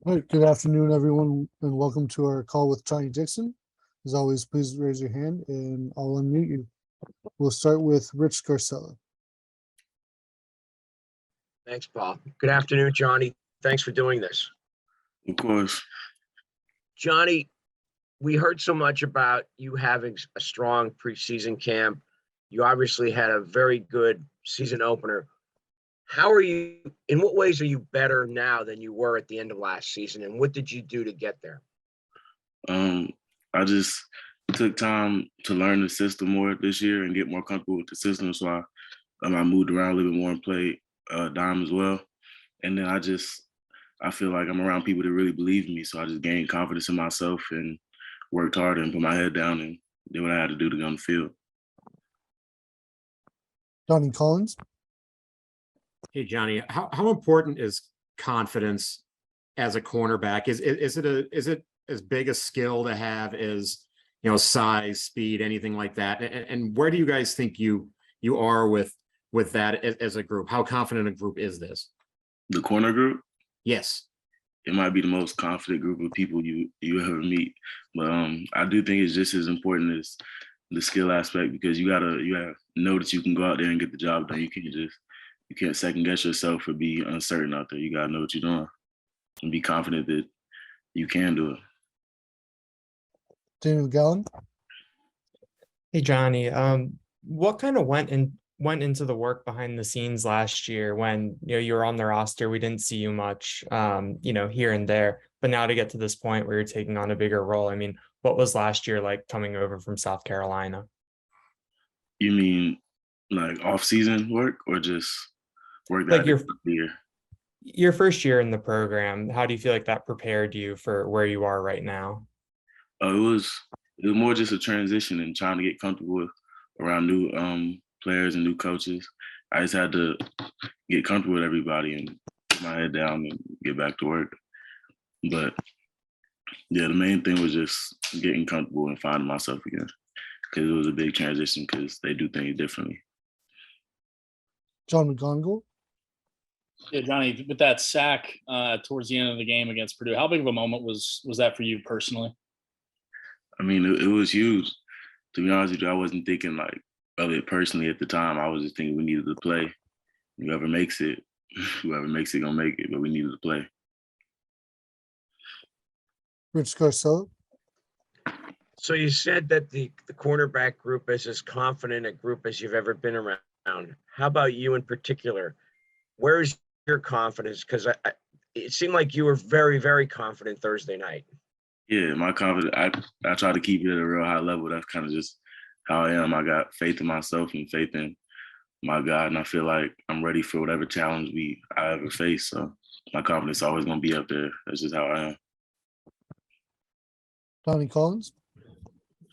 All right, good afternoon, everyone, and welcome to our call with Johnny Dixon. As always, please raise your hand and I'll unmute you. We'll start with Rich Scarcella. Thanks, Paul. Good afternoon, Johnny. Thanks for doing this. Of course. Johnny, we heard so much about you having a strong preseason camp. You obviously had a very good season opener. In what ways are you better now than you were at the end of last season? And what did you do to get there? I just took time to learn the system more this year and get more comfortable with the system. So I moved around a little bit more and played dime as well. And then I feel like I'm around people that really believe in me. So I just gained confidence in myself and worked hard and put my head down and did what I had to do to get on the field. Donnie Collins. Hey, Johnny, how important is confidence as a cornerback? Is it as big a skill to have as, size, speed, anything like that? And where do you guys think you are with that as a group? How confident a group is this? The corner group? Yes. It might be the most confident group of people you ever meet. But I do think it's just as important as the skill aspect, because you gotta know that you can go out there and get the job done. You can't second guess yourself or be uncertain out there. You gotta know what you're doing and be confident that you can do it. Daniel Gallen. Hey, Johnny, what kind of went into the work behind the scenes last year when you were on the roster? We didn't see you much, here and there, but now to get to this point where you're taking on a bigger role, I mean, what was last year like coming over from South Carolina? You mean like off-season work or just work Like that year? Your first year in the program, how do you feel like that prepared you for where you are right now? It was more just a transition and trying to get comfortable around new players and new coaches. I just had to get comfortable with everybody and put my head down and get back to work. But yeah, the main thing was just getting comfortable and finding myself again, because it was a big transition because they do things differently. John McGonigal. Yeah, Johnny, with that sack towards the end of the game against Purdue, how big of a moment was that for you personally? I mean, it was huge. To be honest with you, I wasn't thinking of it personally at the time. I was just thinking we needed to play. Whoever makes it gonna make it, but we needed to play. Rich Scarcella. So you said that the cornerback group is as confident a group as you've ever been around. How about you in particular? Where's your confidence? Because it seemed like you were very, very confident Thursday night. Yeah, my confidence, I try to keep it at a real high level. That's kind of just how I am. I got faith in myself and faith in my God, and I feel like I'm ready for whatever challenge I ever face. So my confidence is always going to be up there. That's just how I am. Donnie Collins.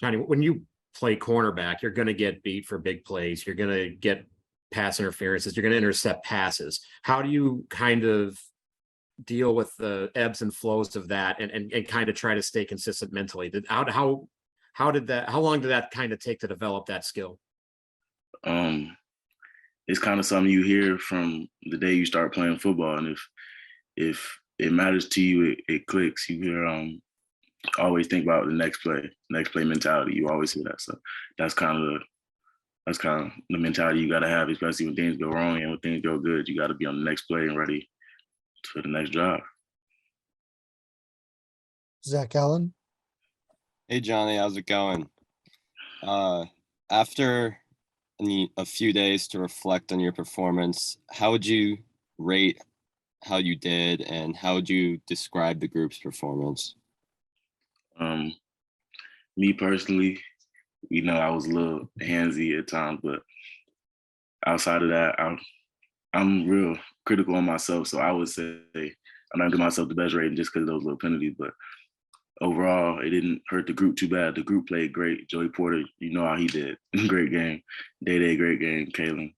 Johnny, when you play cornerback, you're going to get beat for big plays. You're going to get pass interferences. You're going to intercept passes. How do you kind of deal with the ebbs and flows of that and kind of try to stay consistent mentally? How long did that kind of take to develop that skill? It's kind of something you hear from the day you start playing football. And if it matters to you, it clicks. You hear always think about the next play mentality. You always hear that. So that's kind of the mentality you got to have, especially when things go wrong and when things go good. You got to be on the next play and ready for the next drive. Zach Allen. Hey, Johnny, how's it going? After a few days to reflect on your performance, how would you rate how you did and how would you describe the group's performance? Me personally, I was a little handsy at times, but outside of that, I'm real critical on myself. So I would say I'm not giving myself the best rating just because of those little penalties. But overall, it didn't hurt the group too bad. The group played great. Joey Porter, you know how he did. Great game. Day, great game. Kalen,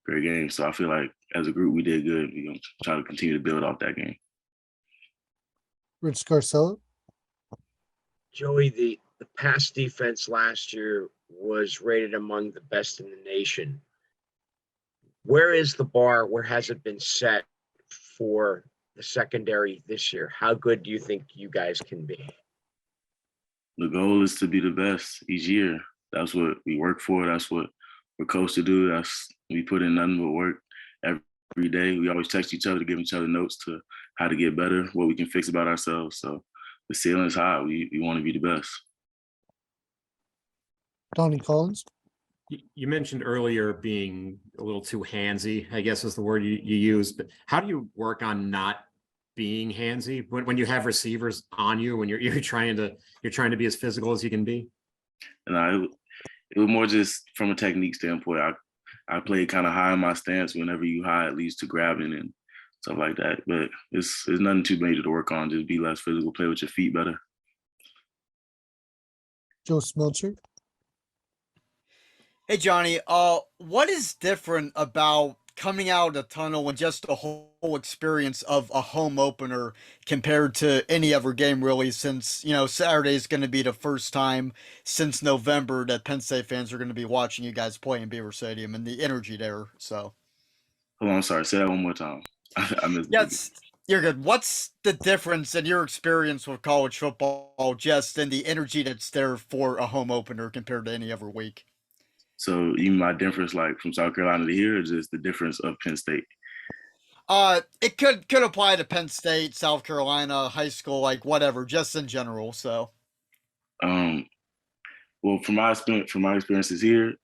great game. So I feel like as a group, we did good. We're going to try to continue to build off that game. Rich Scarcella. Joey, the pass defense last year was rated among the best in the nation. Where is the bar? Where has it been set for the secondary this year? How good do you think you guys can be? The goal is to be the best each year. That's what we work for. That's what we're coached to do. We put in nothing but work every day. We always text each other to give each other notes to how to get better, what we can fix about ourselves. So the ceiling is high. We want to be the best. Donnie Collins. You mentioned earlier being a little too handsy, I guess is the word you used, but how do you work on not being handsy when you have receivers on you, when you're trying to be as physical as you can be? And it was more just from a technique standpoint. I played kind of high in my stance. Whenever you high, it leads to grabbing and stuff like that. But it's nothing too major to work on. Just be less physical, play with your feet better. Joe Smeltzer. Hey Johnny, what is different about coming out of the tunnel and just the whole experience of a home opener compared to any other game really, since, Saturday is going to be the first time since November that Penn State fans are going to be watching you guys play in Beaver Stadium and the energy there, so. Hold on, I'm sorry. Say that one more time. I missed it. Yes, you're good. What's the difference in your experience with college football just in the energy that's there for a home opener compared to any other week? So even my difference, like from South Carolina to here, is just the difference of Penn State. It could apply to Penn State, South Carolina, high school, like whatever, just in general. So, Well, from my experiences here,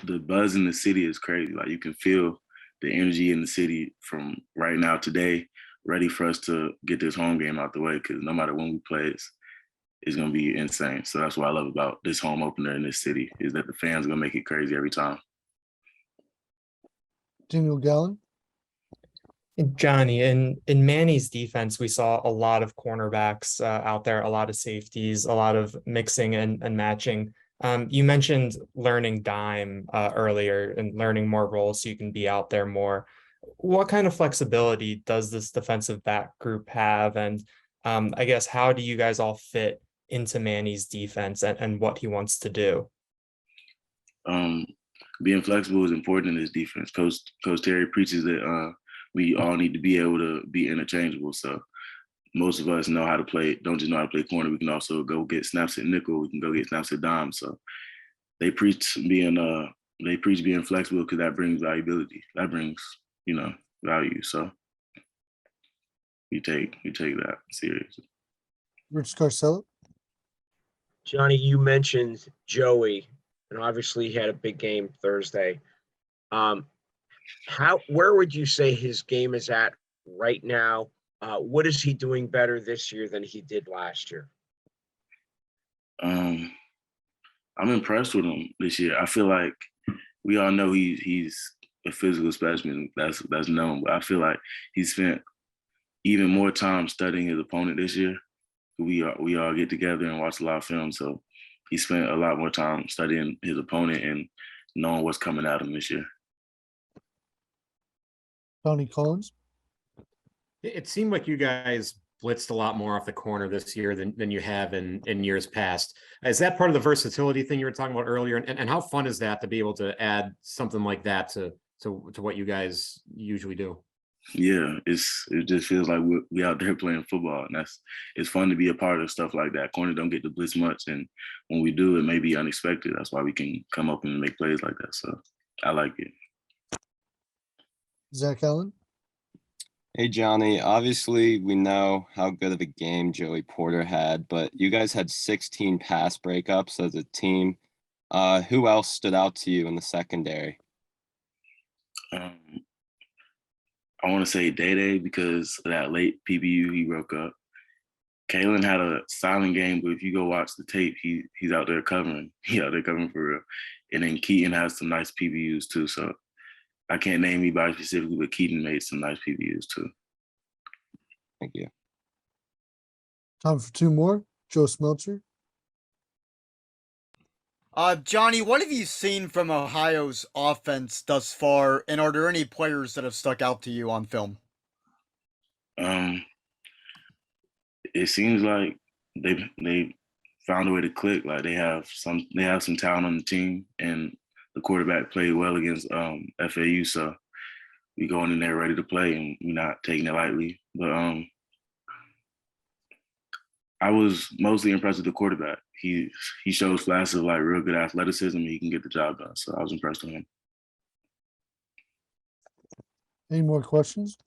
the buzz in the city is crazy. Like you can feel the energy in the city from right now today, ready for us to get this home game out the way. Because no matter when we play, it's going to be insane. So that's what I love about this home opener in this city, is that the fans are going to make it crazy every time. Daniel Gallen. Johnny, in Manny's defense, we saw a lot of cornerbacks out there, a lot of safeties, a lot of mixing and matching. You mentioned learning dime earlier and learning more roles so you can be out there more. What kind of flexibility does this defensive back group have? And I guess, how do you guys all fit into Manny's defense and what he wants to do? Being flexible is important in this defense. Coach Terry preaches that we all need to be able to be interchangeable. So most of us know how to play, don't just know how to play corner. We can also go get snaps at nickel. We can go get snaps at dime. So they preach being flexible because that brings valuability. That brings, value. So we take that seriously. Rich Carcella. Johnny, you mentioned Joey, and obviously he had a big game Thursday. Where would you say his game is at right now? What is he doing better this year than he did last year? I'm impressed with him this year. I feel like we all know he's a physical specimen. That's known. But I feel like he spent even more time studying his opponent this year. We all get together and watch a lot of film. So he spent a lot more time studying his opponent and knowing what's coming at him this year. Donnie Collins. It seemed like you guys blitzed a lot more off the corner this year than you have in years past. Is that part of the versatility thing you were talking about earlier? And how fun is that to be able to add something like that to what you guys usually do? Yeah, it just feels like we out there playing football, and it's fun to be a part of stuff like that. Corner don't get to blitz much, and when we do, it may be unexpected. That's why we can come up and make plays like that. So I like it. Zach Allen. Hey, Johnny, obviously we know how good of a game Joey Porter had, but you guys had 16 pass breakups as a team. Who else stood out to you in the secondary? I want to say Day because of that late PBU he broke up. Kalen had a silent game, but if you go watch the tape, he's out there covering. He's out there covering for real. And then Keaton has some nice PBUs too. So I can't name anybody specifically, but Keaton made some nice PBUs too. Thank you. Time for two more. Joe Smeltzer. Johnny, what have you seen from Ohio's offense thus far, and are there any players that have stuck out to you on film? It seems like they found a way to click. Like they have some talent on the team, and the quarterback played well against FAU. So we going in there ready to play, and we're not taking it lightly. But I was mostly impressed with the quarterback. He shows flashes of like real good athleticism. He can get the job done. So I was impressed with him. Any more questions?